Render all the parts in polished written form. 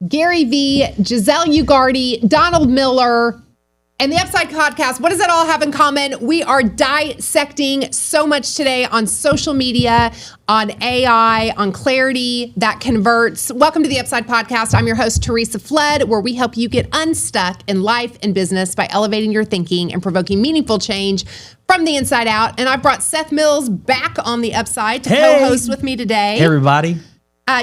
Gary Vee, Giselle Ugarte, Donald Miller, and the Upside Podcast. What does it all have in common? We are dissecting so much today on social media, on AI, on clarity that converts. Welcome to the Upside Podcast. I'm your host, Teresa Flood, where we help you get unstuck in life and business by elevating your thinking and provoking meaningful change from the inside out. And I've brought Seth Mills back on the Upside to co-host with me today. Hey, everybody.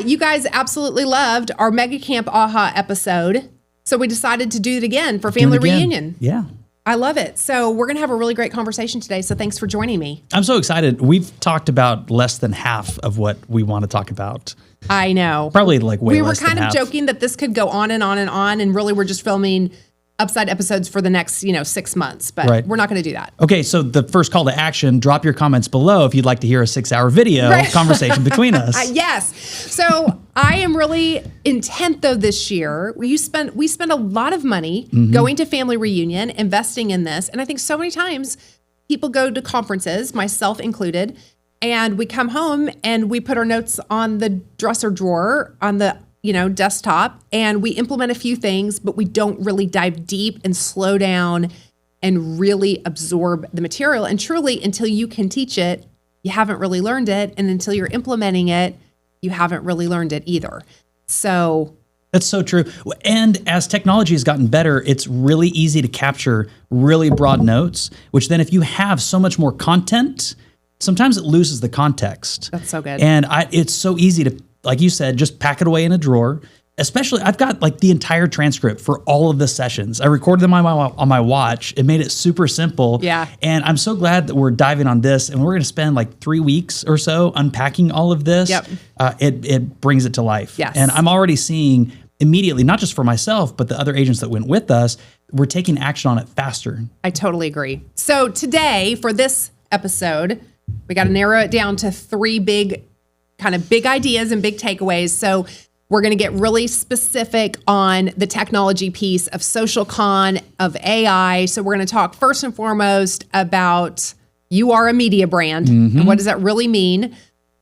You guys absolutely loved our Mega Camp AHA episode. So we decided to do it again for Family Reunion. Yeah. I love it. So we're going to have a really great conversation today. So thanks for joining me. I'm so excited. We've talked about less than half of what we want to talk about. I know. Probably like way less than half. We were kind of joking that this could go on and on and on. And really we're just filming Upside episodes for the next, 6 months. But We're not going to do that. Okay. So the first call to action, drop your comments below if you'd like to hear a 6-hour video conversation between us. Yes. So I am really intent though this year. We spend a lot of money going to Family Reunion, investing in this. And I think so many times people go to conferences, myself included, and we come home and we put our notes on the dresser drawer on the desktop, and we implement a few things, but we don't really dive deep and slow down and really absorb the material. And truly, until you can teach it, you haven't really learned it. And until you're implementing it, you haven't really learned it either. So that's so true. And as technology has gotten better, it's really easy to capture really broad notes, which then if you have so much more content, sometimes it loses the context. That's so good. And it's so easy to, like you said, just pack it away in a drawer. Especially, I've got like the entire transcript for all of the sessions. I recorded them on my watch. It made it super simple. Yeah. And I'm so glad that we're diving on this, and we're going to spend like 3 weeks or so unpacking all of this. Yep. It brings it to life. Yes. And I'm already seeing immediately, not just for myself, but the other agents that went with us, we're taking action on it faster. I totally agree. So today, for this episode, we got to narrow it down to 3 big ideas and big takeaways. So we're going to get really specific on the technology piece of social con, of AI. So we're going to talk first and foremost about you are a media brand. And what does that really mean?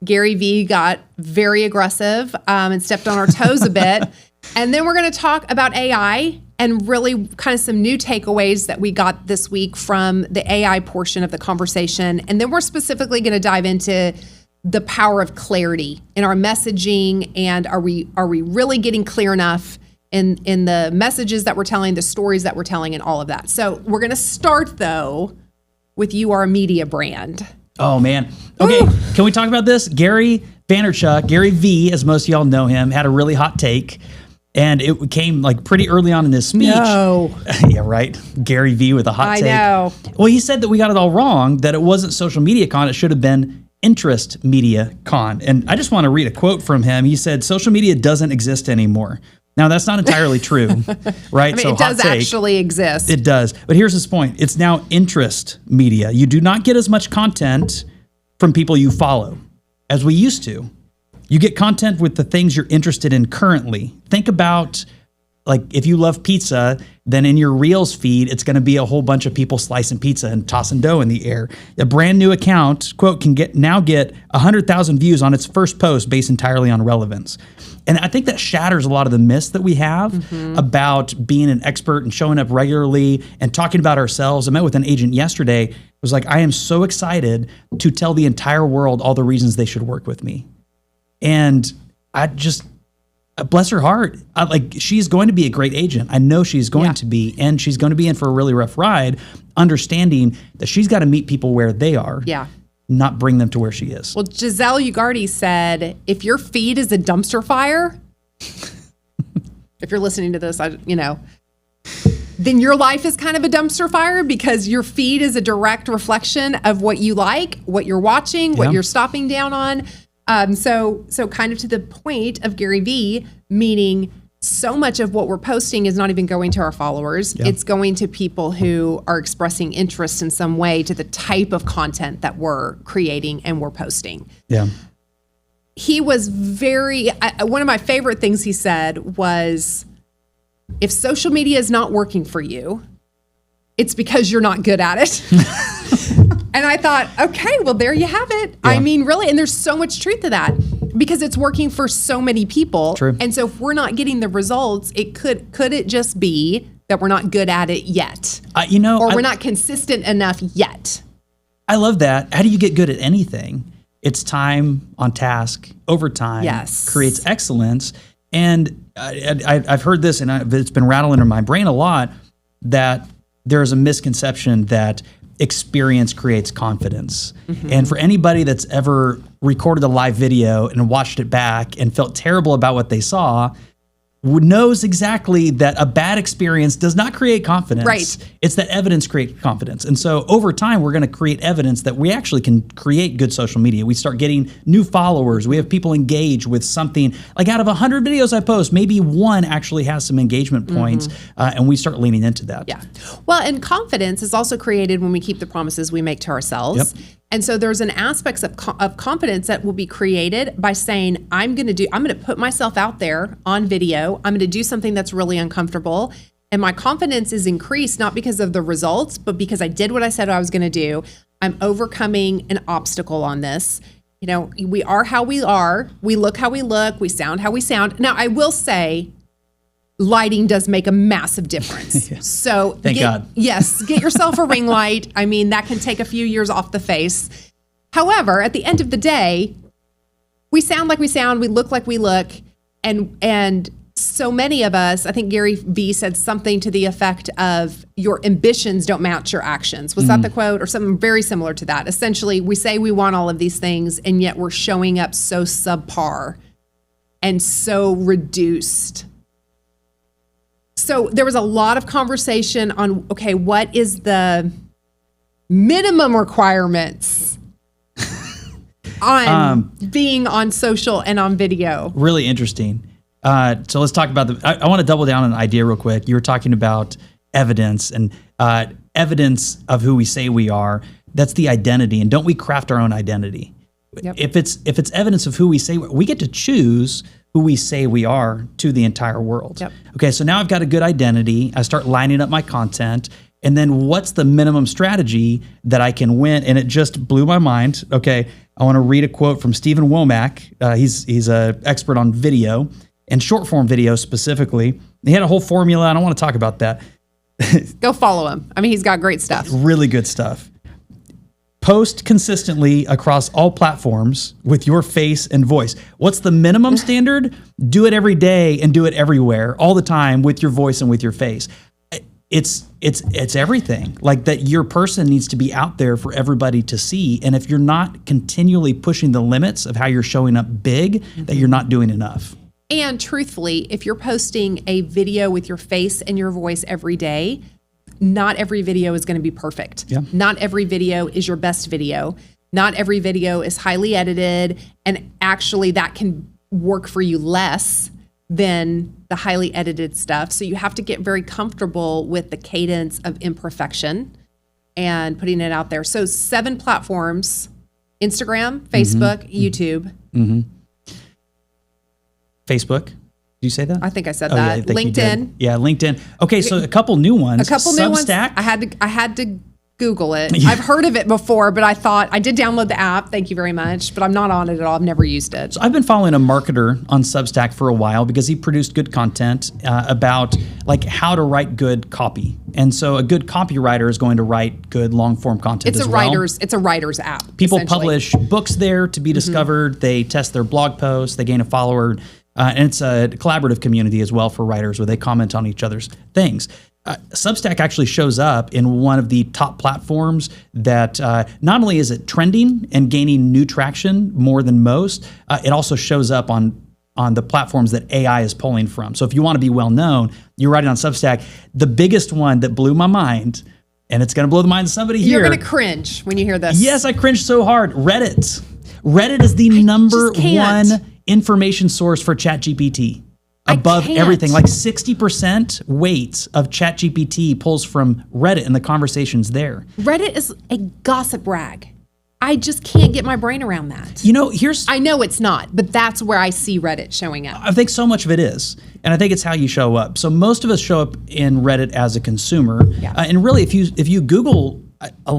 Gary Vee got very aggressive and stepped on our toes a bit. And then we're going to talk about AI and really kind of some new takeaways that we got this week from the AI portion of the conversation. And then we're specifically going to dive into the power of clarity in our messaging, and are we really getting clear enough in the messages that we're telling, the stories that we're telling, and all of that. So we're going to start though with you are a media brand. Oh man. Okay. Can we talk about this? Gary Vaynerchuk, Gary Vee, as most of y'all know him, had a really hot take. And it came like pretty early on in his speech. No. Yeah, right. Gary Vee with a hot take. I know. Well, he said that we got it all wrong, that it wasn't social media con. It should have been interest media con. And I just want to read a quote from him. He said, social media doesn't exist anymore. Now, that's not entirely true, right? I mean, it does actually exist. It does. But here's his point. It's now interest media. You do not get as much content from people you follow as we used to. You get content with the things you're interested in currently. Think about, like, if you love pizza, then in your Reels feed, it's going to be a whole bunch of people slicing pizza and tossing dough in the air. A brand new account, quote, can now get 100,000 views on its first post based entirely on relevance. And I think that shatters a lot of the myths that we have about being an expert and showing up regularly and talking about ourselves. I met with an agent yesterday. It was like, I am so excited to tell the entire world all the reasons they should work with me. And I just, bless her heart. She's going to be a great agent. I know she's going to be, and she's going to be in for a really rough ride, understanding that she's got to meet people where they are, not bring them to where she is. Well, Giselle Ugarte said, if your feed is a dumpster fire, if you're listening to this, then your life is kind of a dumpster fire, because your feed is a direct reflection of what you like, what you're watching, what you're stopping down on. So kind of to the point of Gary Vee, meaning so much of what we're posting is not even going to our followers. Yeah. It's going to people who are expressing interest in some way to the type of content that we're creating and we're posting. Yeah. He was one of my favorite things he said was, if social media is not working for you, it's because you're not good at it. And I thought, okay, well, there you have it. Yeah. I mean, really, and there's so much truth to that. Because it's working for so many people. True. And so if we're not getting the results, could it just be that we're not good at it yet? Or we're not consistent enough yet? I love that. How do you get good at anything? It's time on task over time. Yes. Creates excellence. And I've heard this, and it's been rattling in my brain a lot, that there is a misconception that experience creates confidence. Mm-hmm. And for anybody that's ever recorded a live video and watched it back and felt terrible about what they saw, knows exactly that a bad experience does not create confidence. Right. It's that evidence creates confidence. And so over time, we're going to create evidence that we actually can create good social media. We start getting new followers. We have people engage with something. Like out of 100 videos I post, maybe one actually has some engagement points, and we start leaning into that. Yeah. Well, and confidence is also created when we keep the promises we make to ourselves. Yep. And so there's an aspects of confidence that will be created by saying, I'm going to put myself out there on video. I'm going to do something that's really uncomfortable. And my confidence is increased, not because of the results, but because I did what I said I was going to do. I'm overcoming an obstacle on this. We are how we are. We look how we look. We sound how we sound. Now, I will say, lighting does make a massive difference. Yeah. So Thank God. Yes, get yourself a ring light. I mean, that can take a few years off the face. However, at the end of the day, we sound like we sound, we look like we look, and so many of us, I think Gary Vee said something to the effect of, your ambitions don't match your actions. Was that the quote? Or something very similar to that. Essentially, we say we want all of these things, and yet we're showing up so subpar and so reduced. So there was a lot of conversation on, okay, what is the minimum requirements on being on social and on video? Really interesting. So let's talk about I want to double down on an idea real quick. You were talking about evidence and evidence of who we say we are. That's the identity. And don't we craft our own identity? Yep. If it's evidence of who we say, we get to choose who we say we are to the entire world. Yep. Okay, so now I've got a good identity. I start lining up my content. And then what's the minimum strategy that I can win? And it just blew my mind. Okay, I want to read a quote from Stephen Womack. He's an expert on video and short form video specifically. He had a whole formula. I don't want to talk about that. Go follow him. I mean, he's got great stuff. Really good stuff. Post consistently across all platforms with your face and voice. What's the minimum standard? Do it every day and do it everywhere, all the time with your voice and with your face. It's everything. Like that, your person needs to be out there for everybody to see. And if you're not continually pushing the limits of how you're showing up big, that you're not doing enough. And truthfully, if you're posting a video with your face and your voice every day, not every video is going to be perfect. Yeah. Not every video is your best video. Not every video is highly edited. And actually that can work for you less than the highly edited stuff. So you have to get very comfortable with the cadence of imperfection and putting it out there. So 7 platforms: Instagram, Facebook, YouTube. Mm-hmm. Facebook. Did you say that? I think I said that. Yeah, LinkedIn. Yeah, LinkedIn. Okay, so a couple new ones. New ones. I had to Google it. Yeah. I've heard of it before, but I thought I did download the app. Thank you very much, but I'm not on it at all. I've never used it. So I've been following a marketer on Substack for a while because he produced good content about like how to write good copy. And so a good copywriter is going to write good long form content as well. It's a writer's app. People publish books there to be discovered. They test their blog posts. They gain a follower. And it's a collaborative community as well for writers where they comment on each other's things. Substack actually shows up in one of the top platforms that not only is it trending and gaining new traction more than most, it also shows up on the platforms that AI is pulling from. So if you want to be well known, you're writing on Substack. The biggest one that blew my mind, and it's going to blow the mind of somebody here. You're going to cringe when you hear this. Yes, I cringed so hard. Reddit. Reddit is the number one information source for ChatGPT. Above everything, like 60% weight of ChatGPT pulls from Reddit and the conversations there. Reddit is a gossip rag. I just can't get my brain around that. You know, I know it's not, but that's where I see Reddit showing up. I think so much of it is. And I think it's how you show up. So most of us show up in Reddit as a consumer. Yeah. And really, if you Google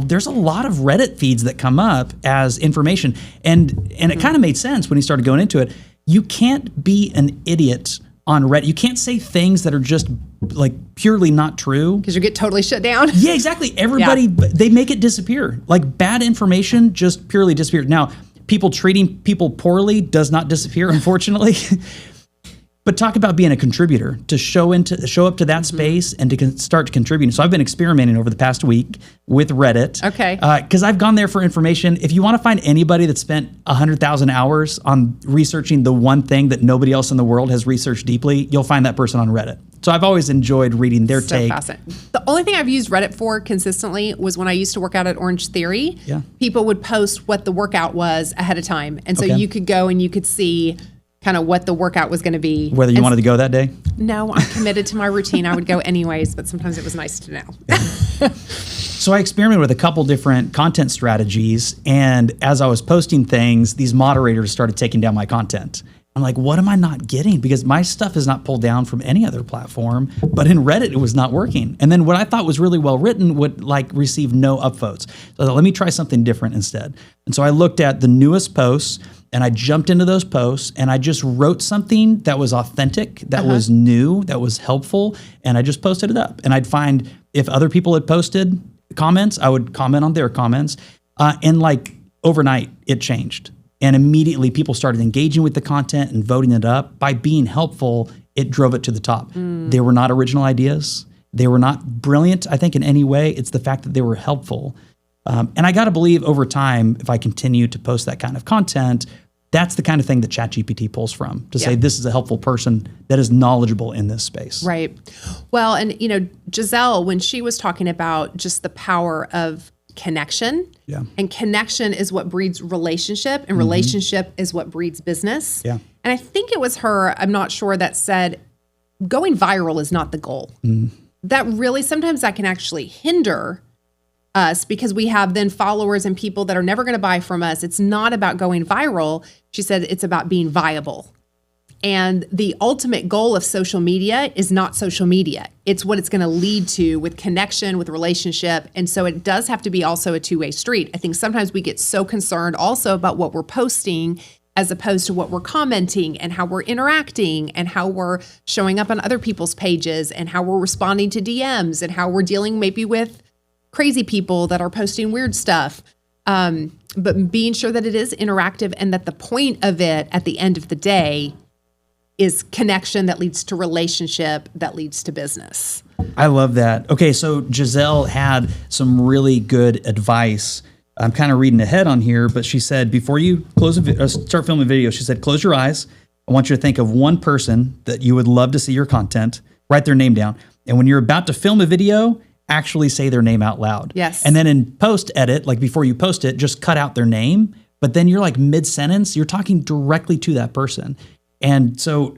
there's a lot of Reddit feeds that come up as information. And it kind of made sense when he started going into it. You can't be an idiot on Reddit. You can't say things that are just like purely not true. Because you get totally shut down. Yeah, exactly. Everybody, they make it disappear. Like bad information just purely disappears. Now, people treating people poorly does not disappear, unfortunately. But talk about being a contributor, to show up to that space and to start contributing. So I've been experimenting over the past week with Reddit. Okay. Because I've gone there for information. If you want to find anybody that spent 100,000 hours on researching the one thing that nobody else in the world has researched deeply, you'll find that person on Reddit. So I've always enjoyed reading their take. Fascinating. The only thing I've used Reddit for consistently was when I used to work out at Orange Theory. Yeah. People would post what the workout was ahead of time. And so Okay. you could go and you could see kind of what the workout was going to be. Whether you wanted to go that day? No, I'm committed to my routine. I would go anyways, but sometimes it was nice to know. So I experimented with a couple different content strategies, and as I was posting things, these moderators started taking down my content. I'm like, what am I not getting? Because my stuff is not pulled down from any other platform, but in Reddit, it was not working. And then what I thought was really well written would like receive no upvotes. So I thought, let me try something different instead. And so I looked at the newest posts, and I jumped into those posts, and I just wrote something that was authentic, that was new, that was helpful, and I just posted it up. And I'd find if other people had posted comments, I would comment on their comments. And like overnight, it changed. And immediately people started engaging with the content and voting it up. By being helpful, it drove it to the top. They were not original ideas. They were not brilliant, I think, in any way. It's the fact that they were helpful. And I got to believe over time, if I continue to post that kind of content, that's the kind of thing that ChatGPT pulls from to say, this is a helpful person that is knowledgeable in this space. Right. Well, and you know, Giselle, when she was talking about just the power of connection, and connection is what breeds relationship, and relationship is what breeds business. Yeah. And I think it was her, I'm not sure, that said, going viral is not the goal. That really, sometimes that can actually hinder us because we have then followers and people that are never going to buy from us. It's not about going viral. She said it's about being viable. And the ultimate goal of social media is not social media. It's what it's going to lead to with connection, with relationship. And so it does have to be also a two-way street. I think sometimes we get so concerned also about what we're posting as opposed to what we're commenting and how we're interacting and how we're showing up on other people's pages and how we're responding to DMs and how we're dealing maybe with crazy people that are posting weird stuff. But being sure that it is interactive and that the point of it at the end of the day is connection that leads to relationship that leads to business. I love that. Okay, so Giselle had some really good advice. I'm kind of reading ahead on here, but she said, before you start filming a video, she said, close your eyes. I want you to think of one person that you would love to see your content, write their name down. And when you're about to film a video, actually say their name out loud. Yes. And then in post edit, like before you post it, just cut out their name. But then you're like mid-sentence, you're talking directly to that person. And so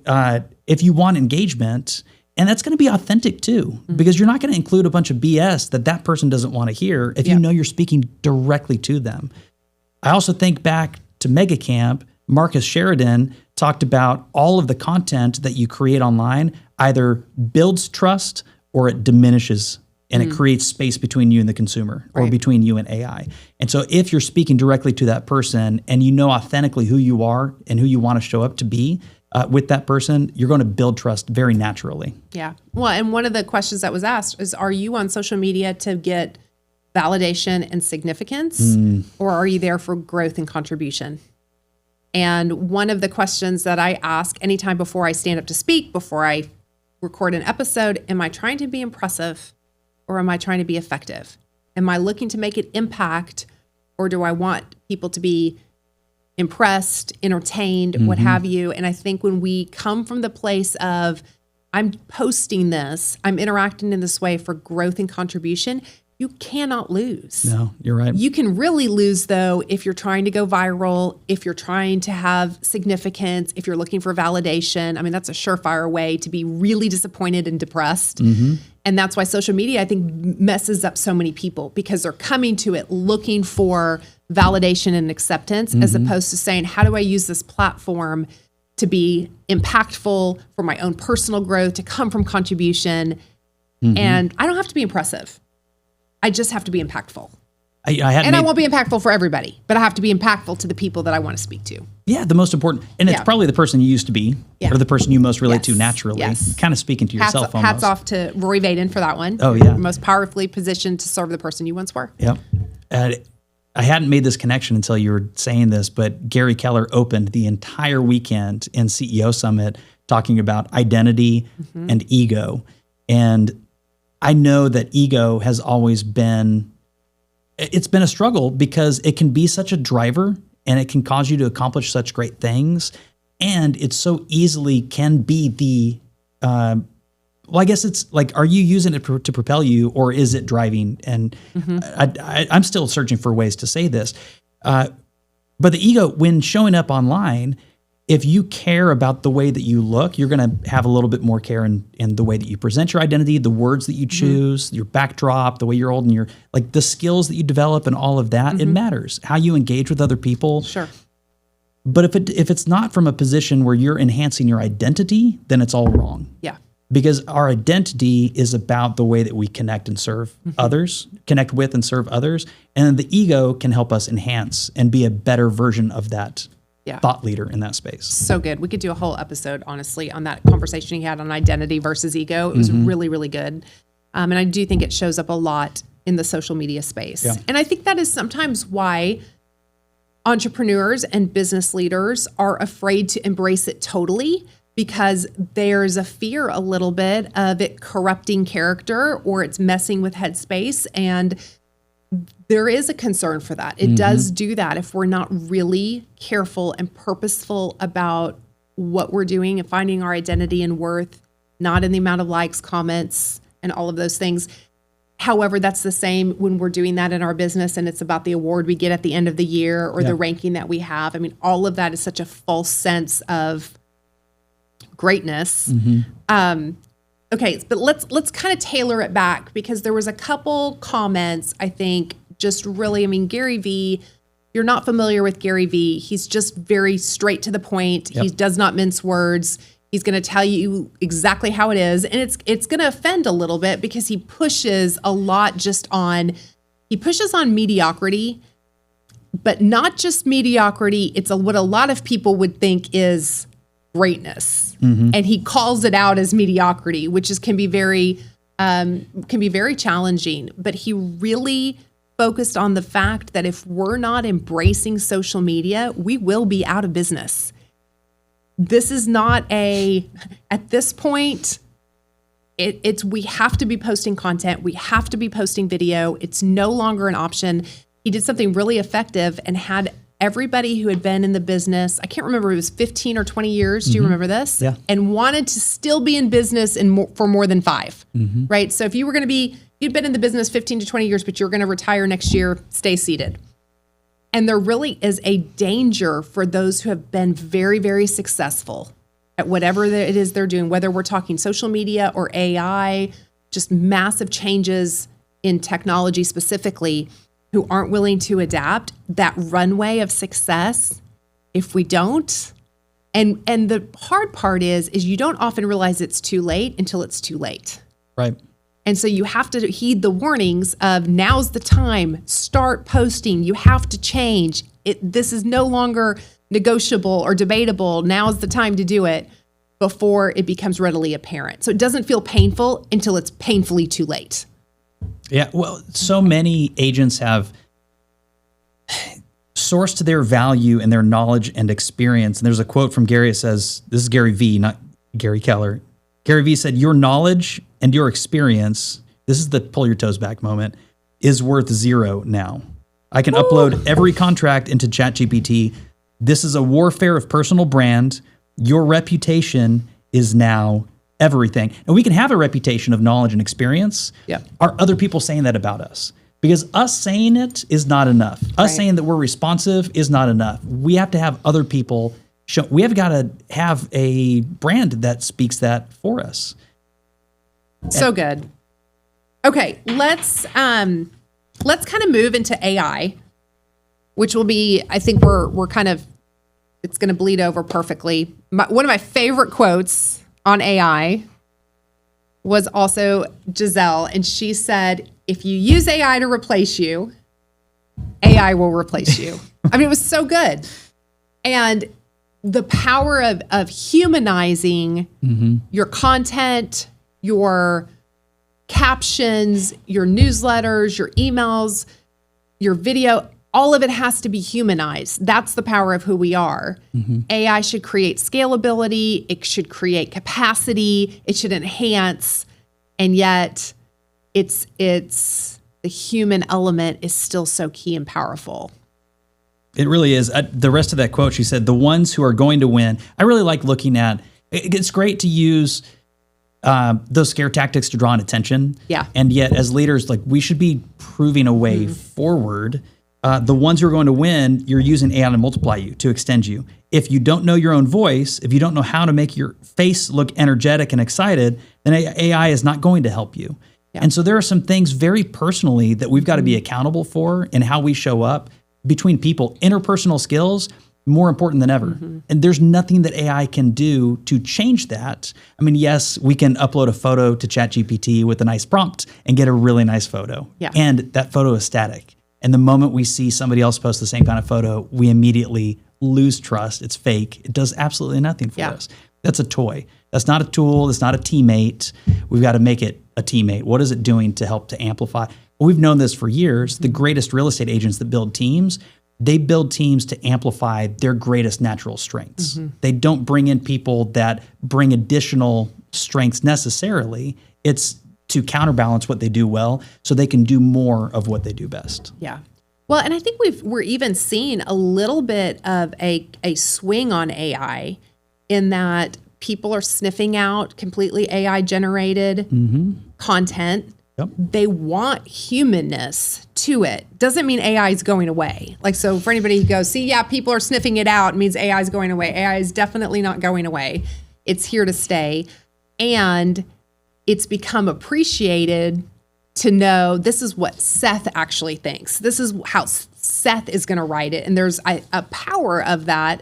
if you want engagement, and that's going to be authentic too, because you're not going to include a bunch of BS that person doesn't want to hear if you know you're speaking directly to them. I also think back to Mega Camp, Marcus Sheridan talked about all of the content that you create online either builds trust or it diminishes and it creates space between you and the consumer or between you and AI. And so if you're speaking directly to that person and you know authentically who you are and who you want to show up to be with that person, you're going to build trust very naturally. Yeah. Well, and one of the questions that was asked is, are you on social media to get validation and significance, or are you there for growth and contribution? And one of the questions that I ask anytime before I stand up to speak, before I record an episode, am I trying to be impressive or am I trying to be effective? Am I looking to make an impact, or do I want people to be impressed, entertained, what have you? And I think when we come from the place of, I'm posting this, I'm interacting in this way for growth and contribution, you cannot lose. No, you're right. You can really lose, though, if you're trying to go viral, if you're trying to have significance, if you're looking for validation. I mean, that's a surefire way to be really disappointed and depressed. And that's why social media, I think, messes up so many people, because they're coming to it looking for validation and acceptance, as opposed to saying, how do I use this platform to be impactful for my own personal growth, to come from contribution? And I don't have to be impressive. I just have to be impactful. I won't be impactful for everybody, but I have to be impactful to the people that I want to speak to. Yeah, the most important. And it's probably the person you used to be or the person you most relate to naturally. Yes. Kind of speaking to yourself almost. Hats off to Rory Vaden for that one. Oh, yeah. You're most powerfully positioned to serve the person you once were. Yep. I hadn't made this connection until you were saying this, but Gary Keller opened the entire weekend in CEO Summit talking about identity and ego. And I know that ego has always been, it's been a struggle because it can be such a driver and it can cause you to accomplish such great things. And it so easily can be the, well, I guess it's like, are you using it to propel you or is it driving? And I'm still searching for ways to say this. But the ego, when showing up online, if you care about the way that you look, you're going to have a little bit more care in the way that you present your identity, the words that you choose, your backdrop, the way you're holding your, like the skills that you develop and all of that. It matters how you engage with other people. Sure. But if it's not from a position where you're enhancing your identity, then it's all wrong. Yeah. Because our identity is about the way that we connect and serve others, connect with and serve others. And then the ego can help us enhance and be a better version of that thought leader in that space. So good. We could do a whole episode, honestly, on that conversation he had on identity versus ego. It was really, really good. And I do think it shows up a lot in the social media space. Yeah. And I think that is sometimes why entrepreneurs and business leaders are afraid to embrace it totally, because there's a fear a little bit of it corrupting character or it's messing with headspace. And there is a concern for that. It does do that if we're not really careful and purposeful about what we're doing and finding our identity and worth, not in the amount of likes, comments, and all of those things. However, that's the same when we're doing that in our business and it's about the award we get at the end of the year or the ranking that we have. I mean, all of that is such a false sense of greatness. Okay, but let's kind of tailor it back, because there was a couple comments, I think, just really, I mean, Gary Vee, you're not familiar with Gary Vee. He's just very straight to the point. He does not mince words. He's going to tell you exactly how it is. And it's going to offend a little bit because he pushes a lot he pushes on mediocrity, but not just mediocrity. It's what a lot of people would think is greatness. And he calls it out as mediocrity, which can be very challenging. But he really focused on the fact that if we're not embracing social media, we will be out of business. This is not at this point, we have to be posting content. We have to be posting video. It's no longer an option. He did something really effective and had everybody who had been in the business, I can't remember, it was 15 or 20 years. Do you remember this? Yeah. And wanted to still be in business for more than 5, right? So if you were going to you'd been in the business 15 to 20 years, but you're going to retire next year, stay seated. And there really is a danger for those who have been very, very successful at whatever it is they're doing, whether we're talking social media or AI, just massive changes in technology specifically, who aren't willing to adapt. That runway of success, if we don't, and the hard part is you don't often realize it's too late until it's too late. Right. And so you have to heed the warnings of now's the time, start posting, you have to change. This is no longer negotiable or debatable. Now's the time to do it before it becomes readily apparent. So it doesn't feel painful until it's painfully too late. Yeah, well, so many agents have sourced their value and their knowledge and experience. And there's a quote from Gary that says, this is Gary Vee, not Gary Keller. Gary Vee said, your knowledge and your experience, this is the pull your toes back moment, is worth 0 now. I can upload every contract into ChatGPT. This is a warfare of personal brand. Your reputation is now everything. And we can have a reputation of knowledge and experience. Yeah. Are other people saying that about us? Because us saying it is not enough. Us saying that we're responsive is not enough. We have to have other people show. We have got to have a brand that speaks that for us. So good. Okay, let's kind of move into AI, which will be, I think we're kind of, it's going to bleed over perfectly. One of my favorite quotes on AI was also Giselle, and she said, if you use AI to replace you, AI will replace you. I mean, it was so good. And the power of humanizing your content, your captions, your newsletters, your emails, your video, all of it has to be humanized. That's the power of who we are. AI should create scalability. It should create capacity. It should enhance. And yet it's the human element is still so key and powerful. It really is. The rest of that quote, she said, the ones who are going to win. I really like looking at, it's great to use those scare tactics to draw in attention. Yeah. And yet as leaders, like we should be proving a way forward. The ones who are going to win, you're using AI to multiply you, to extend you. If you don't know your own voice, if you don't know how to make your face look energetic and excited, then AI is not going to help you. Yeah. And so there are some things very personally that we've got to be accountable for in how we show up between people. Interpersonal skills, more important than ever. And there's nothing that AI can do to change that. I mean, yes, we can upload a photo to ChatGPT with a nice prompt and get a really nice photo. Yeah. And that photo is static. And the moment we see somebody else post the same kind of photo, we immediately lose trust. It's fake. It does absolutely nothing for us. That's a toy. That's not a tool. That's not a teammate. We've got to make it a teammate. What is it doing to help to amplify? Well, we've known this for years. The greatest real estate agents that build teams, they build teams to amplify their greatest natural strengths. They don't bring in people that bring additional strengths necessarily. It's to counterbalance what they do well so they can do more of what they do best. Yeah. Well, and I think we're even seeing a little bit of a swing on AI in that people are sniffing out completely AI generated content. Yep. They want humanness to it. Doesn't mean AI is going away. Like, so for anybody who goes, see, yeah, people are sniffing it out, it means AI is going away. AI is definitely not going away. It's here to stay. And it's become appreciated to know this is what Seth actually thinks. This is how Seth is going to write it. And there's a power of that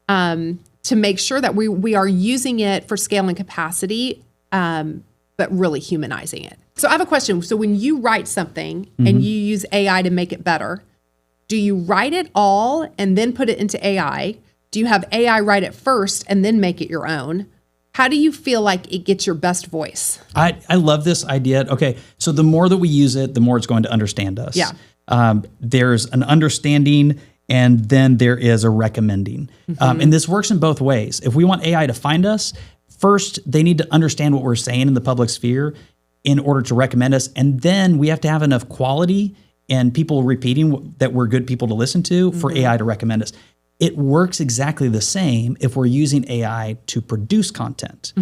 to make sure that we are using it for scale and capacity, but really humanizing it. So I have a question. So when you write something and you use AI to make it better, do you write it all and then put it into AI? Do you have AI write it first and then make it your own? How do you feel like it gets your best voice? I love this idea. Okay, so the more that we use it, the more it's going to understand us. Yeah. There's an understanding and then there is a recommending. And this works in both ways. If we want AI to find us, first, they need to understand what we're saying in the public sphere in order to recommend us. And then we have to have enough quality and people repeating that we're good people to listen to for AI to recommend us. It works exactly the same if we're using AI to produce content.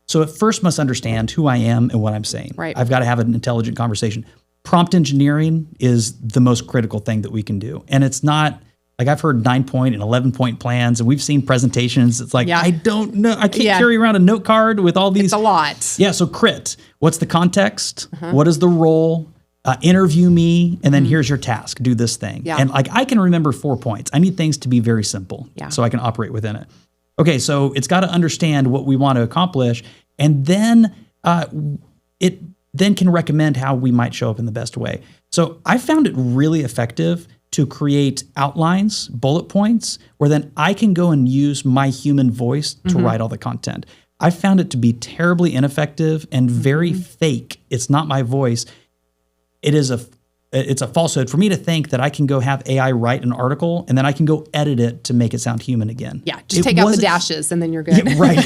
So it first must understand who I am and what I'm saying. Right. I've got to have an intelligent conversation. Prompt engineering is the most critical thing that we can do. And it's not, like I've heard 9-point and 11-point plans, and we've seen presentations. It's like, I don't know. I can't carry around a note card with all these. It's a lot. Yeah, so crit. What's the context? What is the role? Interview me, and then here's your task. Do this thing. Yeah. And like I can remember 4 points. I need things to be very simple so I can operate within it. Okay, so it's got to understand what we want to accomplish, and then it then can recommend how we might show up in the best way. So I found it really effective to create outlines, bullet points, where then I can go and use my human voice to write all the content. I found it to be terribly ineffective and very fake. It's not my voice. It's a falsehood for me to think that I can go have AI write an article and then I can go edit it to make it sound human again. Yeah, just take out the dashes and then you're good. Yeah, right.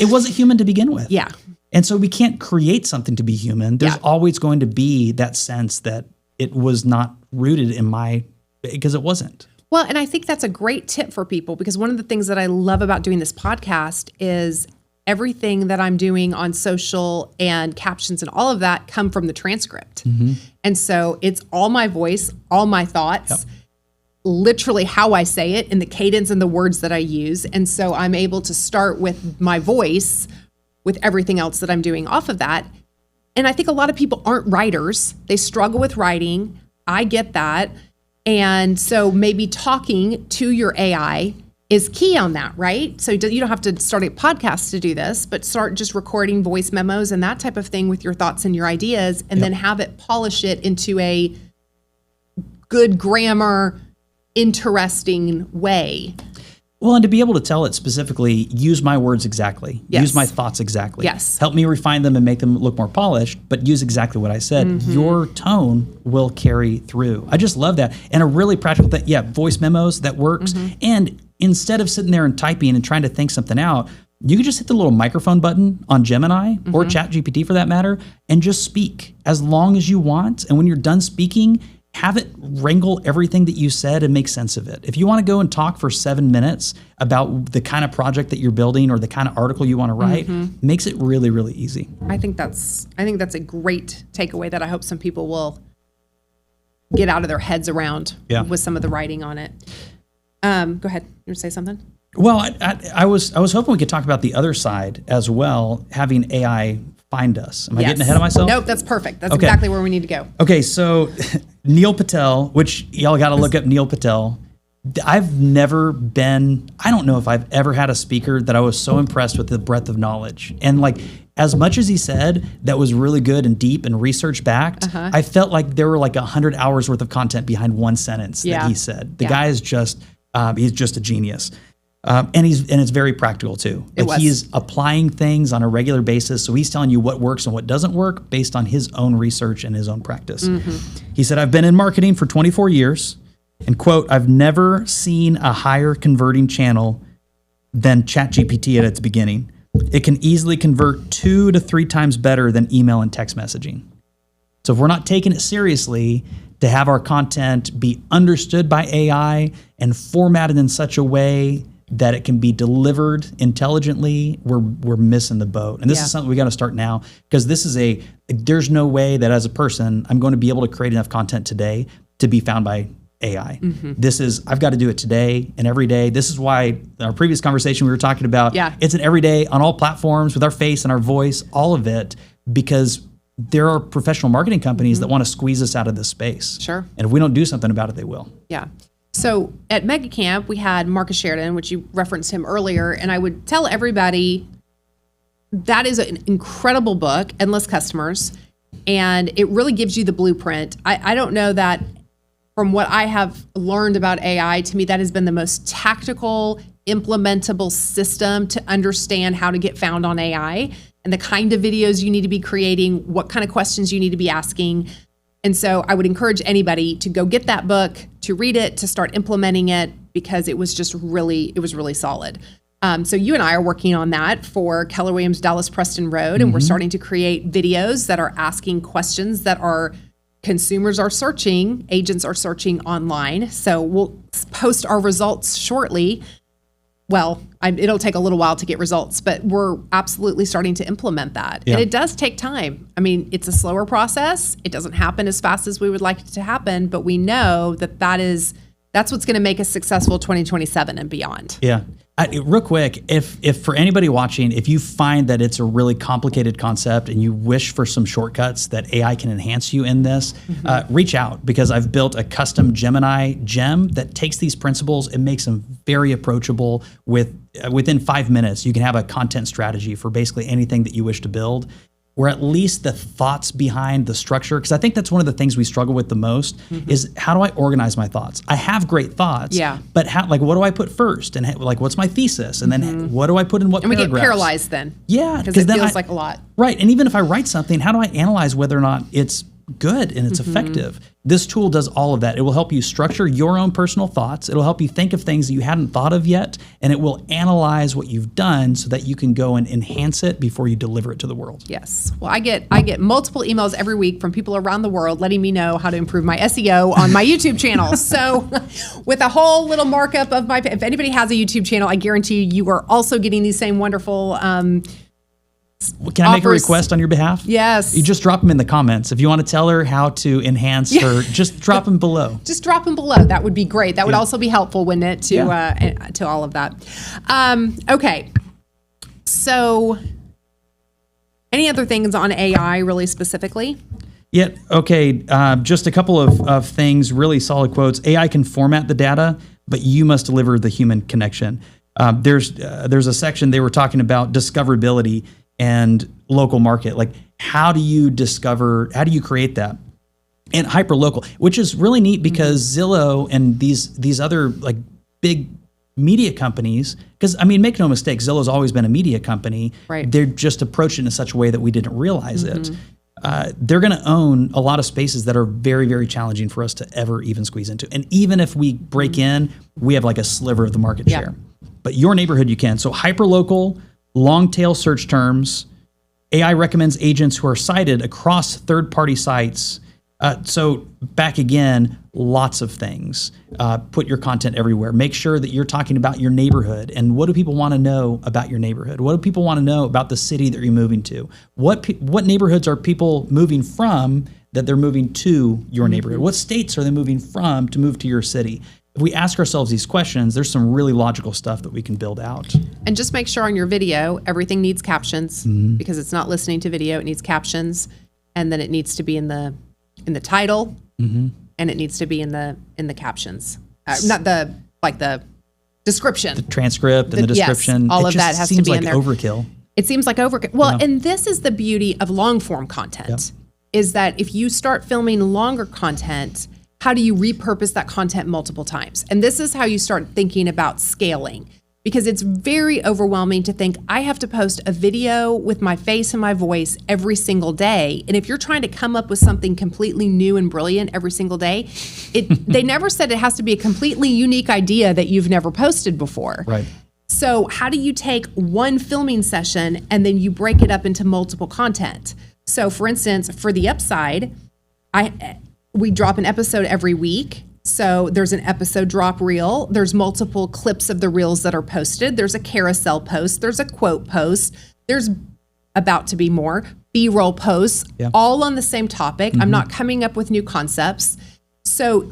It wasn't human to begin with. Yeah. And so we can't create something to be human. There's always going to be that sense that it was not rooted in because it wasn't. Well, and I think that's a great tip for people, because one of the things that I love about doing this podcast is everything that I'm doing on social and captions and all of that come from the transcript. And so it's all my voice, all my thoughts, literally how I say it and the cadence and the words that I use. And so I'm able to start with my voice with everything else that I'm doing off of that. And I think a lot of people aren't writers. They struggle with writing. I get that. And so maybe talking to your AI is key on that, right? So you don't have to start a podcast to do this, but start just recording voice memos and that type of thing with your thoughts and your ideas, and then have it polish it into a good grammar, interesting way. Well, and to be able to tell it specifically, use my words exactly, use my thoughts exactly. Yes. Help me refine them and make them look more polished, but use exactly what I said. Your tone will carry through. I just love that. And a really practical thing, voice memos, that works. And instead of sitting there and typing and trying to think something out, you can just hit the little microphone button on Gemini or ChatGPT for that matter, and just speak as long as you want. And when you're done speaking, have it wrangle everything that you said and make sense of it. If you want to go and talk for 7 minutes about the kind of project that you're building or the kind of article you want to write, makes it really, really easy. I think that's a great takeaway that I hope some people will get out of their heads around with some of the writing on it. Go ahead. You want to say something? Well, I was hoping we could talk about the other side as well, having AI find us. Am I getting ahead of myself? Nope, that's perfect. That's exactly where we need to go. Okay, so Neil Patel, which y'all got to look up Neil Patel. I don't know if I've ever had a speaker that I was so impressed with the breadth of knowledge. And like, as much as he said that was really good and deep and research backed, I felt like there were like 100 hours worth of content behind one sentence that he said. The guy is just, he's just a genius. And it's very practical too. Like he's applying things on a regular basis. So he's telling you what works and what doesn't work based on his own research and his own practice. He said, I've been in marketing for 24 years and quote, I've never seen a higher converting channel than ChatGPT at its beginning. It can easily convert 2 to 3 times better than email and text messaging. So if we're not taking it seriously to have our content be understood by AI and formatted in such a way that it can be delivered intelligently, we're missing the boat. And this is something we got to start now, because there's no way that as a person, I'm going to be able to create enough content today to be found by AI. I've got to do it today and every day. This is why in our previous conversation we were talking about, it's an everyday on all platforms with our face and our voice, all of it, because there are professional marketing companies that want to squeeze us out of this space. Sure. And if we don't do something about it, they will. Yeah. So at Mega Camp, we had Marcus Sheridan, which you referenced him earlier, and I would tell everybody that is an incredible book, Endless Customers, and it really gives you the blueprint. I don't know that from what I have learned about AI, to me, that has been the most tactical, implementable system to understand how to get found on AI and the kind of videos you need to be creating, what kind of questions you need to be asking. And so I would encourage anybody to go get that book, to read it, to start implementing it, because it was really solid. So you and I are working on that for Keller Williams Dallas Preston Road, and we're starting to create videos that are asking questions that our consumers are searching, agents are searching online. So we'll post our results shortly. Well, it'll take a little while to get results, but we're absolutely starting to implement that. And it does take time. I mean, it's a slower process. It doesn't happen as fast as we would like it to happen, but we know that's what's going to make us successful 2027 and beyond. Yeah. Real quick, if for anybody watching, if you find that it's a really complicated concept and you wish for some shortcuts that AI can enhance you in this, reach out, because I've built a custom Gemini gem that takes these principles and makes them very approachable. Within 5 minutes, you can have a content strategy for basically anything that you wish to build, or at least the thoughts behind the structure. Because I think that's one of the things we struggle with the most is, how do I organize my thoughts? I have great thoughts, but what do I put first? And what's my thesis? And then what do I put in what paragraphs? And we get paralyzed then. Yeah. Because it feels like a lot. Right. And even if I write something, how do I analyze whether or not it's good and it's effective? This tool does all of that. It will help you structure your own personal thoughts. It'll help you think of things that you hadn't thought of yet, and it will analyze what you've done so that you can go and enhance it before you deliver it to the world. Yes. Well, I get multiple emails every week from people around the world letting me know how to improve my SEO on my YouTube channel. So with a whole little markup of if anybody has a YouTube channel, I guarantee you are also getting these same wonderful Can I make a request on your behalf? Yes. You just drop them in the comments. If you want to tell her how to enhance her, just drop them below. Just drop them below. That would be great. That would also be helpful, wouldn't it, to all of that. Okay. So any other things on AI really specifically? Yeah. Okay. Just a couple of things, really solid quotes. AI can format the data, but you must deliver the human connection. There's a section they were talking about discoverability and local market. Like, how do you create that? And hyperlocal, which is really neat because Zillow and these other like big media companies, because I mean, make no mistake, Zillow's always been a media company. Right. They're just approaching it in such a way that we didn't realize it. They're going to own a lot of spaces that are very, very challenging for us to ever even squeeze into. And even if we break in, we have like a sliver of the market share. But your neighborhood, you can. So hyperlocal, long tail search terms. AI recommends agents who are cited across third-party sites. So back again, lots of things. Put your content everywhere. Make sure that you're talking about your neighborhood and what do people want to know about your neighborhood? What do people want to know about the city that you're moving to? What neighborhoods are people moving from that they're moving to your neighborhood? What states are they moving from to move to your city? If we ask ourselves these questions, there's some really logical stuff that we can build out. And just make sure on your video, everything needs captions because it's not listening to video. It needs captions, and then it needs to be in the title, and it needs to be in the captions, not the description, the transcript and the description. Yes, all of that has to be in there. Overkill. It seems like overkill. Well, and this is the beauty of long form content, is that if you start filming longer content, how do you repurpose that content multiple times? And this is how you start thinking about scaling. Because it's very overwhelming to think I have to post a video with my face and my voice every single day. And if you're trying to come up with something completely new and brilliant every single day, they never said it has to be a completely unique idea that you've never posted before. Right. So how do you take one filming session and then you break it up into multiple content? So for instance, for the upside, we drop an episode every week. So there's an episode drop reel. There's multiple clips of the reels that are posted. There's a carousel post. There's a quote post. There's about to be more B-roll posts, all on the same topic. I'm not coming up with new concepts. So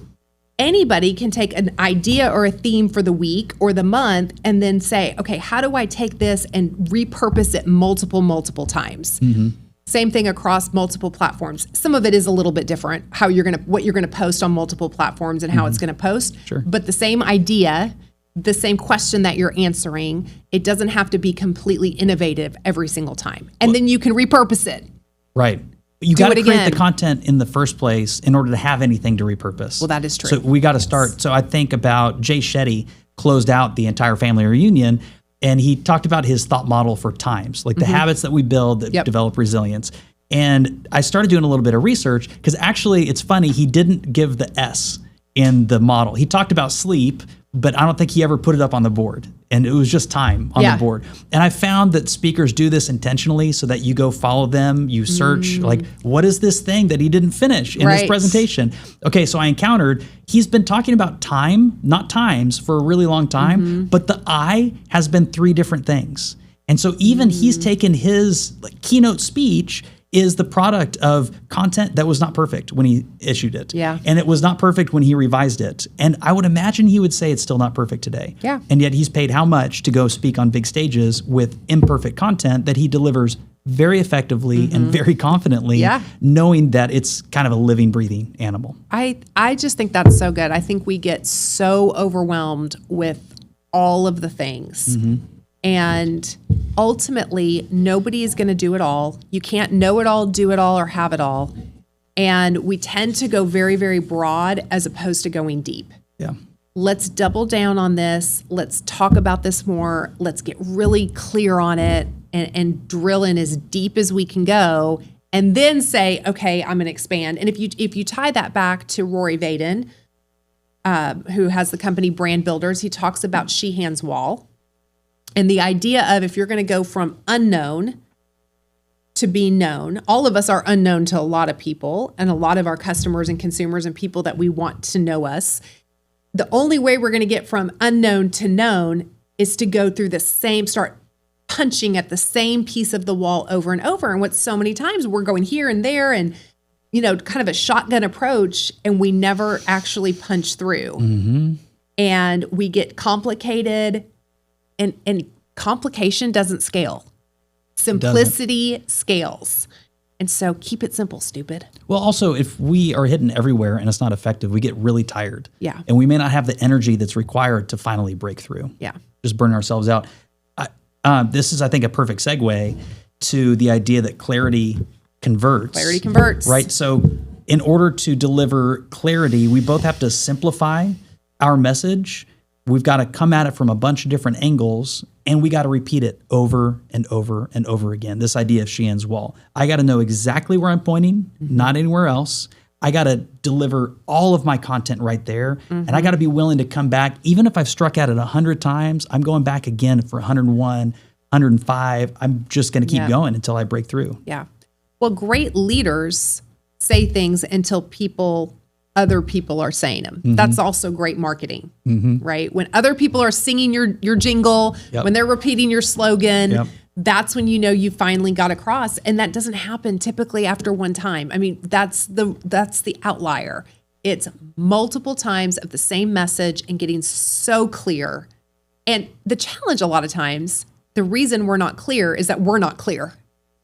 anybody can take an idea or a theme for the week or the month and then say, okay, how do I take this and repurpose it multiple times? Same thing across multiple platforms. Some of it is a little bit different, what you're gonna post on multiple platforms and how it's gonna post. Sure. But the same idea, the same question that you're answering, it doesn't have to be completely innovative every single time. And then you can repurpose it. Right. You got to create the content in the first place in order to have anything to repurpose. Well, that is true. So we got to start. So I think about Jay Shetty closed out the entire family reunion. And he talked about his thought model for times, like the habits that we build that develop resilience. And I started doing a little bit of research because actually it's funny, he didn't give the S in the model. He talked about sleep, but I don't think he ever put it up on the board. And it was just time on the board. And I found that speakers do this intentionally so that you go follow them, you search, like, what is this thing that he didn't finish in his presentation? Okay, so I encountered, he's been talking about time, not times, for a really long time, but the I has been 3 different things. And so even he's taken his keynote speech is the product of content that was not perfect when he issued it. Yeah. And it was not perfect when he revised it. And I would imagine he would say it's still not perfect today. Yeah. And yet he's paid how much to go speak on big stages with imperfect content that he delivers very effectively and very confidently, knowing that it's kind of a living, breathing animal. I just think that's so good. I think we get so overwhelmed with all of the things. And ultimately, nobody is going to do it all. You can't know it all, do it all, or have it all. And we tend to go very, very broad as opposed to going deep. Yeah. Let's double down on this. Let's talk about this more. Let's get really clear on it and drill in as deep as we can go. And then say, okay, I'm going to expand. And if you tie that back to Rory Vaden, who has the company Brand Builders, he talks about Sheehan's Wall. And the idea of if you're going to go from unknown to be known, all of us are unknown to a lot of people and a lot of our customers and consumers and people that we want to know us. The only way we're going to get from unknown to known is to go through start punching at the same piece of the wall over and over. And what so many times we're going here and there and, kind of a shotgun approach, and we never actually punch through. And we get complicated. And complication doesn't scale. Simplicity scales. And so keep it simple, stupid. Well, also, if we are hidden everywhere and it's not effective, we get really tired. Yeah. And we may not have the energy that's required to finally break through. Yeah. Just burn ourselves out. This is, I think, a perfect segue to the idea that clarity converts. Clarity converts. Right? So in order to deliver clarity, we both have to simplify our message. We've got to come at it from a bunch of different angles, and we got to repeat it over and over and over again. This idea of Sheehan's wall. I got to know exactly where I'm pointing, not anywhere else. I got to deliver all of my content right there, and I got to be willing to come back. Even if I've struck at it 100 times, I'm going back again for 101, 105. I'm just going to keep going until I break through. Yeah. Well, great leaders say things until other people are saying them. That's also great marketing, right? When other people are singing your jingle, when they're repeating your slogan, that's when you know you finally got across. And that doesn't happen typically after one time. I mean, that's the outlier. It's multiple times of the same message and getting so clear. And the challenge a lot of times, the reason we're not clear is that we're not clear.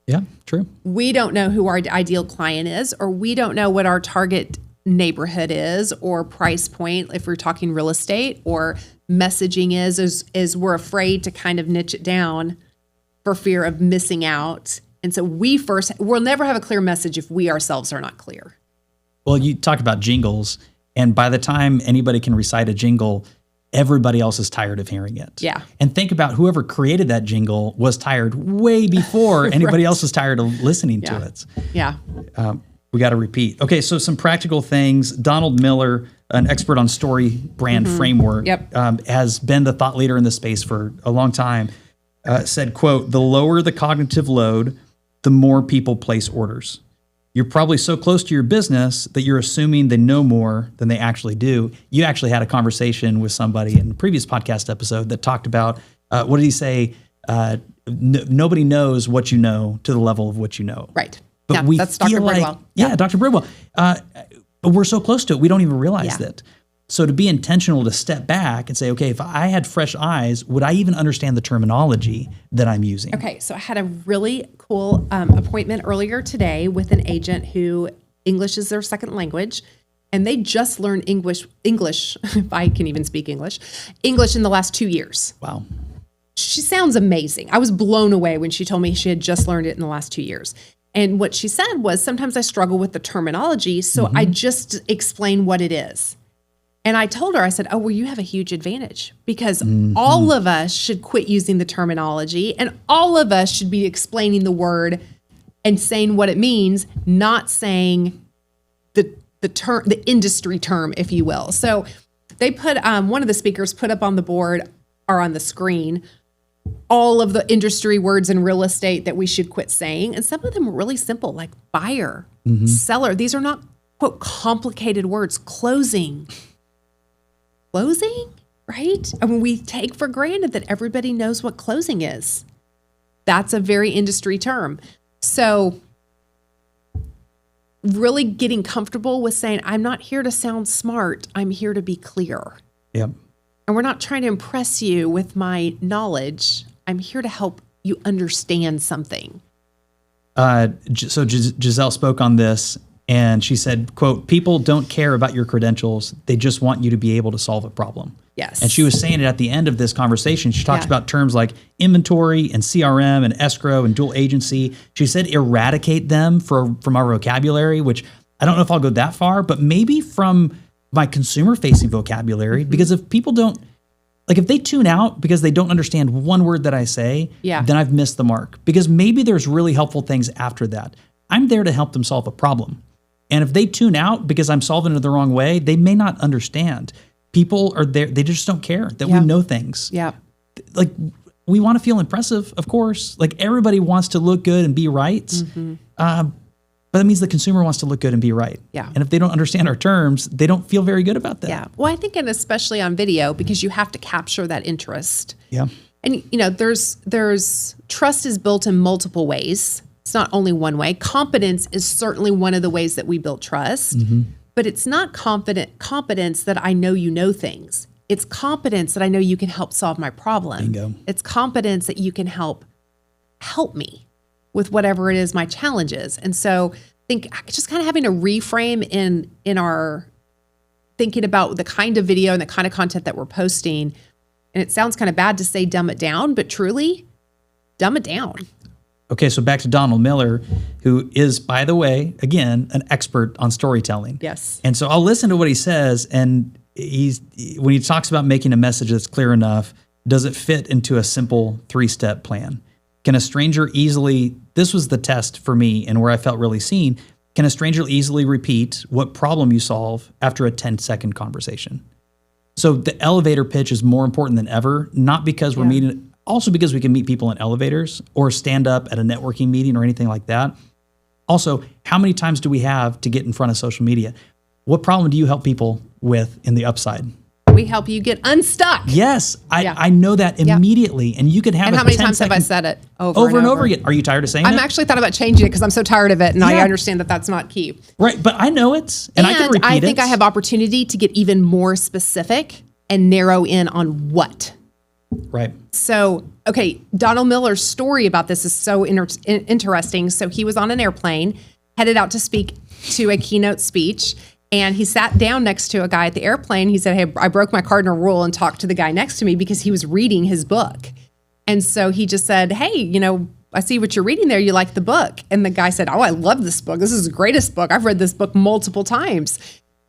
Yeah, true. We don't know who our ideal client is, or we don't know what our target neighborhood is or price point if we're talking real estate, or messaging is we're afraid to kind of niche it down for fear of missing out. And so we'll never have a clear message if we ourselves are not clear. Well, you talked about jingles, and by the time anybody can recite a jingle, everybody else is tired of hearing it. Yeah. And think about whoever created that jingle was tired way before anybody else was tired of listening to it. Yeah. We got to repeat. Okay, so some practical things. Donald Miller, an expert on story brand framework, has been the thought leader in this space for a long time, said, quote, "The lower the cognitive load, the more people place orders. You're probably so close to your business that you're assuming they know more than they actually do." You actually had a conversation with somebody in a previous podcast episode that talked about, what did he say? Nobody knows what you know to the level of what you know. Right. But we that's feel Dr. like, Bridwell. Dr. Bridwell. But we're so close to it, we don't even realize that. So to be intentional, to step back and say, okay, if I had fresh eyes, would I even understand the terminology that I'm using? Okay, so I had a really cool appointment earlier today with an agent who English is their second language, and they just learned English, if I can even speak English in the last 2 years. Wow. She sounds amazing. I was blown away when she told me she had just learned it in the last 2 years. And what she said was, sometimes I struggle with the terminology, so I just explain what it is. And I told her, I said, oh, well, you have a huge advantage, because all of us should quit using the terminology, and all of us should be explaining the word and saying what it means, not saying the industry term, if you will. So they put, one of the speakers put up on the board or on the screen all of the industry words in real estate that we should quit saying. And some of them are really simple, like buyer, seller. These are not, quote, complicated words. Closing, right? I mean, we take for granted that everybody knows what closing is. That's a very industry term. So really getting comfortable with saying, I'm not here to sound smart. I'm here to be clear. Yep. And we're not trying to impress you with my knowledge. I'm here to help you understand something. So Giselle spoke on this, and she said, quote, "People don't care about your credentials. They just want you to be able to solve a problem." Yes. And she was saying it at the end of this conversation. She talks about terms like inventory and CRM and escrow and dual agency. She said eradicate them from our vocabulary, which I don't know if I'll go that far, but maybe from my consumer-facing vocabulary, because if people don't, like if they tune out because they don't understand one word that I say, then I've missed the mark. Because maybe there's really helpful things after that. I'm there to help them solve a problem. And if they tune out because I'm solving it the wrong way, they may not understand. People are there, they just don't care that we know things. Yeah. Like we want to feel impressive, of course. Like everybody wants to look good and be right. But that means the consumer wants to look good and be right. Yeah. And if they don't understand our terms, they don't feel very good about that. Yeah. Well, I think, and especially on video, because you have to capture that interest. Yeah. And, you know, there's trust is built in multiple ways. It's not only one way. Competence is certainly one of the ways that we build trust. But it's not competence that I know you know things. It's competence that I know you can help solve my problem. Bingo. It's competence that you can help me. with whatever it is my challenge is. And so I think just kind of having a reframe in our thinking about the kind of video and the kind of content that we're posting. And it sounds kind of bad to say dumb it down, but truly dumb it down. Okay, so back to Donald Miller, who is, by the way, again, an expert on storytelling. Yes. And so I'll listen to what he says, and when he talks about making a message that's clear enough, does it fit into a simple 3-step plan? Can a stranger easily, this was the test for me and where I felt really seen, can a stranger easily repeat what problem you solve after a 10-second conversation? So the elevator pitch is more important than ever, not because we're meeting, also because we can meet people in elevators or stand up at a networking meeting or anything like that. Also, how many times do we have to get in front of social media? What problem do you help people with in the upside? We help you get unstuck. Yes, I know that immediately. And you could have And how many times have I said it over and over again? Are you tired of saying it? I'm actually thought about changing it because I'm so tired of it, and I understand that that's not key. Right, but I know it, and I can repeat it. I think I have opportunity to get even more specific and narrow in on what. Right. So, okay, Donald Miller's story about this is so interesting. So he was on an airplane, headed out to speak to a keynote speech, and he sat down next to a guy at the airplane. He said, hey, I broke my cardinal rule and talked to the guy next to me because he was reading his book. And so he just said, hey, I see what you're reading there. You like the book. And the guy said, oh, I love this book. This is the greatest book. I've read this book multiple times.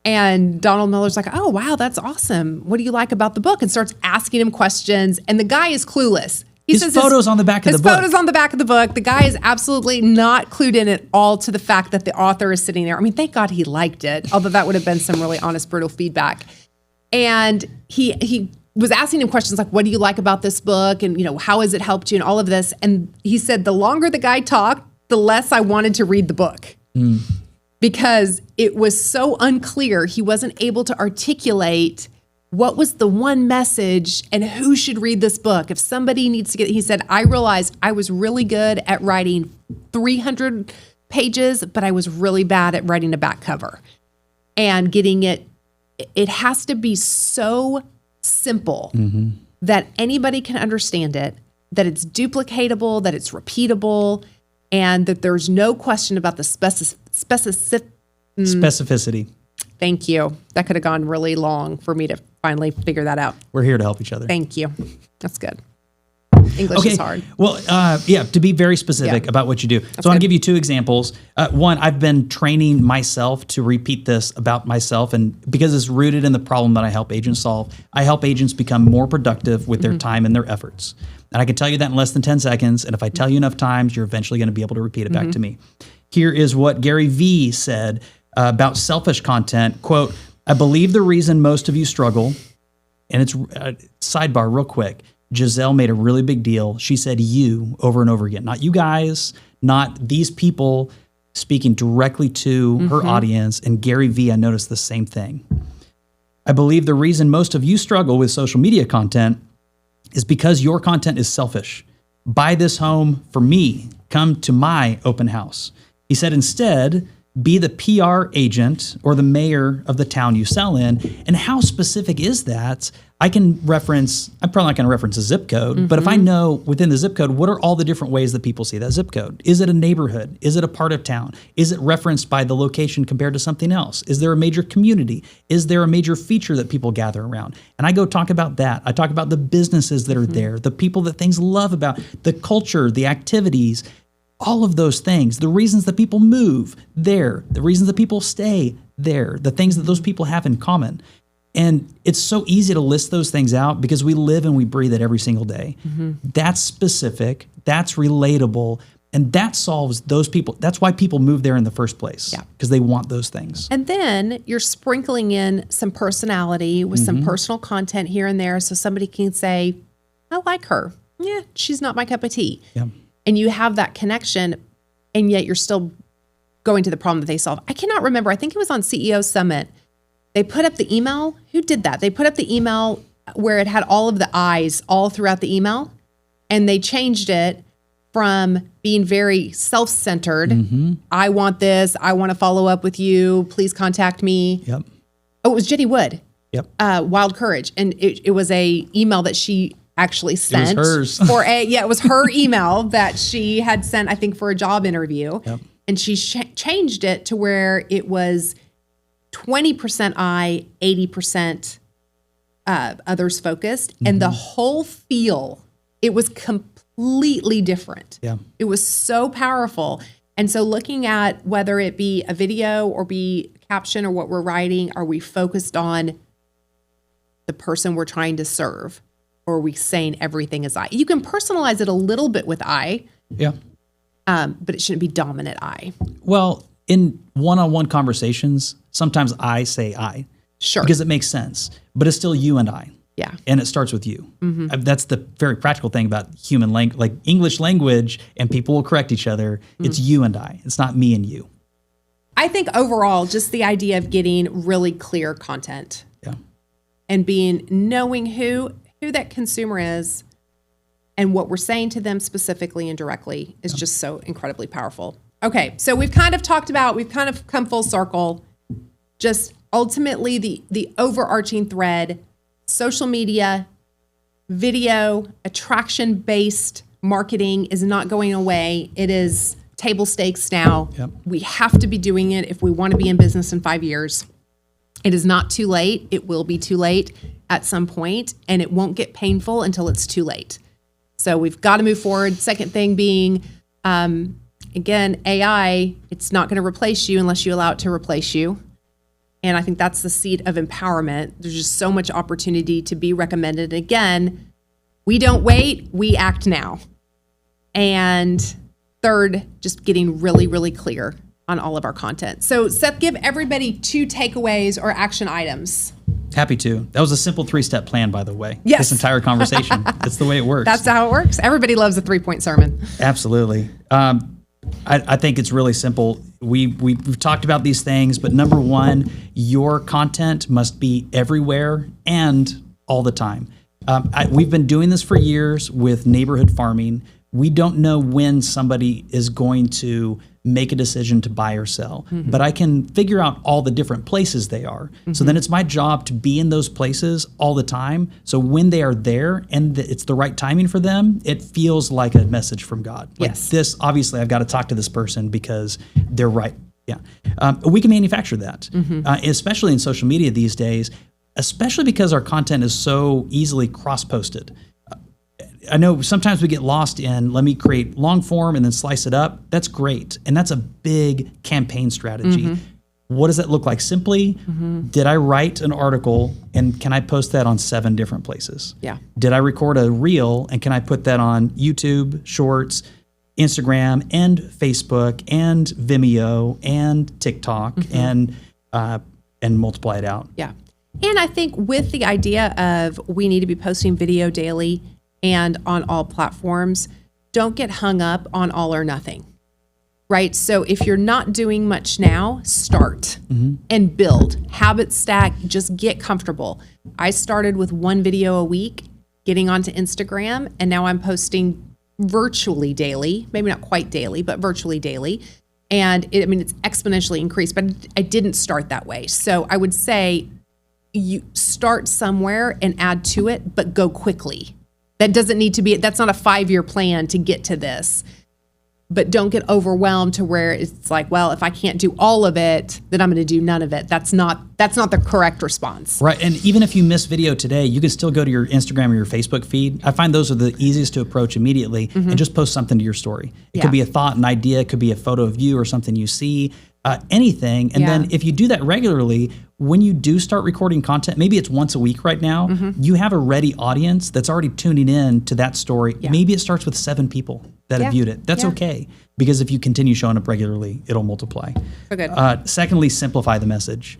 And Donald Miller's like, oh, wow, that's awesome. What do you like about the book? And starts asking him questions. And the guy is clueless. His photo's on the back of the book. His photo's on the back of the book. The guy is absolutely not clued in at all to the fact that the author is sitting there. I mean, thank God he liked it, although that would have been some really honest, brutal feedback. And he was asking him questions like, what do you like about this book? And, how has it helped you and all of this? And he said, the longer the guy talked, the less I wanted to read the book. Because it was so unclear. He wasn't able to articulate what was the one message and who should read this book. If somebody needs to he said, I realized I was really good at writing 300 pages, but I was really bad at writing a back cover. And getting it has to be so simple that anybody can understand it, that it's duplicatable, that it's repeatable, and that there's no question about the specificity. Thank you. That could have gone really long for me to finally figure that out. We're here to help each other. Thank you. That's good. English is hard. Well, to be very specific about what you do. So I'll give you 2 examples. One, I've been training myself to repeat this about myself, and because it's rooted in the problem that I help agents solve, I help agents become more productive with their time and their efforts. And I can tell you that in less than 10 seconds, and if I tell you enough times, you're eventually going to be able to repeat it back to me. Here is what Gary Vee said about selfish content. Quote, I believe the reason most of you struggle, and it's sidebar real quick, Giselle made a really big deal. She said you over and over again, not you guys, not these people, speaking directly to her audience. And Gary Vee, I noticed the same thing. I believe the reason most of you struggle with social media content is because your content is selfish. Buy this home for me. Come to my open house. He said, instead, be the PR agent or the mayor of the town you sell in. And how specific is that? I'm probably not going to reference a zip code, but if I know within the zip code, what are all the different ways that people see that zip code? Is it a neighborhood? Is it a part of town? Is it referenced by the location compared to something else? Is there a major community? Is there a major feature that people gather around? And I go talk about that. I talk about the businesses that are there, the people that things love about, the culture, the activities, all of those things, the reasons that people move there, the reasons that people stay there, the things that those people have in common. And it's so easy to list those things out because we live and we breathe it every single day. That's specific, that's relatable, and that solves those people. That's why people move there in the first place, because they want those things. And then you're sprinkling in some personality with some personal content here and there so somebody can say, I like her. Yeah, she's not my cup of tea. Yeah. And you have that connection, and yet you're still going to the problem that they solve. I cannot remember. I think it was on CEO Summit. They put up the email. Who did that? They put up the email where it had all of the I's all throughout the email, and they changed it from being very self-centered. I want this. I want to follow up with you. Please contact me. Yep. Oh, it was Jenny Wood. Yep. Wild Courage. And it was a email that she actually sent hers. it was her email that she had sent, I think, for a job interview. Yep. And she changed it to where it was 20% I, 80% others focused. And the whole feel, it was completely different. Yeah. It was so powerful. And so looking at whether it be a video or be caption or what we're writing, are we focused on the person we're trying to serve? Or are we saying everything is I? You can personalize it a little bit with I, Yeah. but it shouldn't be dominant I. Well, in one-on-one conversations, sometimes I say I. Sure. Because it makes sense, but it's still you and I. Yeah. And it starts with you. That's the very practical thing about human language, like English language, and people will correct each other. It's you and I. It's not me and you. I think overall, just the idea of getting really clear content Yeah. and knowing who that consumer is and what we're saying to them specifically and directly is just so incredibly powerful. Okay, so we've kind of come full circle. Just ultimately the overarching thread, social media, video, attraction-based marketing is not going away. It is table stakes now. Yep. We have to be doing it if we want to be in business in 5 years. It is not too late. It will be too late at some point, and it won't get painful until it's too late. So we've got to move forward. Second thing being, again, AI, it's not going to replace you unless you allow it to replace you. And I think that's the seed of empowerment. There's just so much opportunity to be recommended. Again, we don't wait, we act now. And third, just getting really, really clear on all of our content. So Seth, give everybody 2 takeaways or action items. Happy to. That was a simple 3-step plan, by the way. Yes. This entire conversation. That's the way it works. That's how it works. Everybody loves a 3-point sermon. Absolutely. I think it's really simple. We've talked about these things, but number one, your content must be everywhere and all the time. We've been doing this for years with neighborhood farming. We don't know when somebody is going to make a decision to buy or sell, but I can figure out all the different places they are. So then it's my job to be in those places all the time. So when they are there and it's the right timing for them, it feels like a message from God. Like Yes. this, obviously I've got to talk to this person because they're right. Yeah. We can manufacture that, especially in social media these days, especially because our content is so easily cross-posted. I know sometimes we get lost in, let me create long form and then slice it up. That's great. And that's a big campaign strategy. What does that look like? Simply, did I write an article and can I post that on 7 different places? Yeah. Did I record a reel and can I put that on YouTube, Shorts, Instagram, and Facebook, and Vimeo, and TikTok, and multiply it out? Yeah. And I think with the idea of we need to be posting video daily and on all platforms, don't get hung up on all or nothing, right? So if you're not doing much now, start and build. Habit stack, just get comfortable. I started with 1 video a week, getting onto Instagram, and now I'm posting virtually daily, maybe not quite daily, but virtually daily. And it's exponentially increased, but I didn't start that way. So I would say you start somewhere and add to it, but go quickly. That doesn't need to be, that's not a 5-year plan to get to this, but don't get overwhelmed to where it's like, well, if I can't do all of it, then I'm going to do none of it. That's not the correct response. Right. And even if you miss video today, you can still go to your Instagram or your Facebook feed. I find those are the easiest to approach immediately and just post something to your story. It could be a thought, an idea, it could be a photo of you or something you see, anything. And then if you do that regularly, when you do start recording content, maybe it's once a week right now, you have a ready audience that's already tuning in to that story. Maybe it starts with 7 people that have viewed it. That's okay. Because if you continue showing up regularly, it'll multiply. So good. Secondly, simplify the message.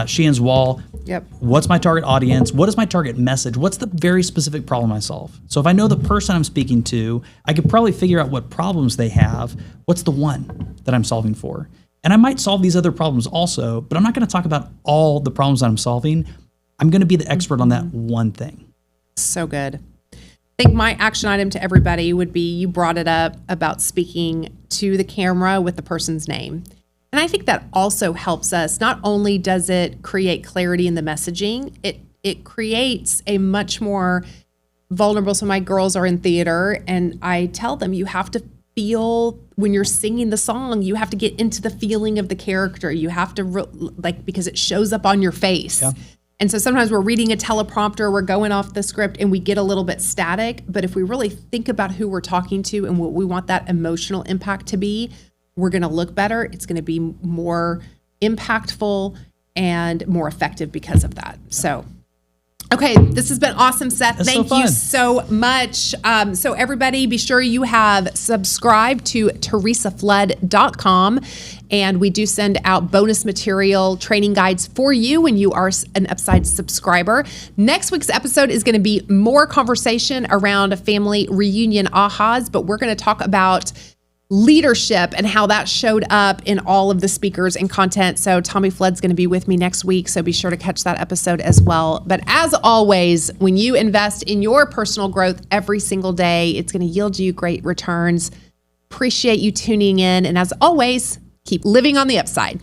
Sheehan's Wall. Yep. What's my target audience? What is my target message? What's the very specific problem I solve? So if I know the person I'm speaking to, I could probably figure out what problems they have. What's the one that I'm solving for? And I might solve these other problems also, but I'm not going to talk about all the problems that I'm solving. I'm going to be the expert on that one thing. So good. I think my action item to everybody would be, you brought it up about speaking to the camera with the person's name. And I think that also helps us. Not only does it create clarity in the messaging, it creates a much more vulnerable. So my girls are in theater, and I tell them, you have to feel when you're singing the song, you have to get into the feeling of the character. You have to because it shows up on your face. Yeah. And so sometimes we're reading a teleprompter, we're going off the script, and we get a little bit static. But if we really think about who we're talking to and what we want that emotional impact to be, we're going to look better. It's going to be more impactful and more effective because of that. So, okay, this has been awesome, Seth. Thank you so much. So everybody, be sure you have subscribed to teresaflood.com. And we do send out bonus material training guides for you when you are an Upside subscriber. Next week's episode is going to be more conversation around a family reunion AHAS, but we're going to talk about leadership and how that showed up in all of the speakers and content. So Tommy Flood's going to be with me next week, so be sure to catch that episode as well. But as always, when you invest in your personal growth every single day, it's going to yield you great returns. Appreciate you tuning in. And as always, keep living on the upside.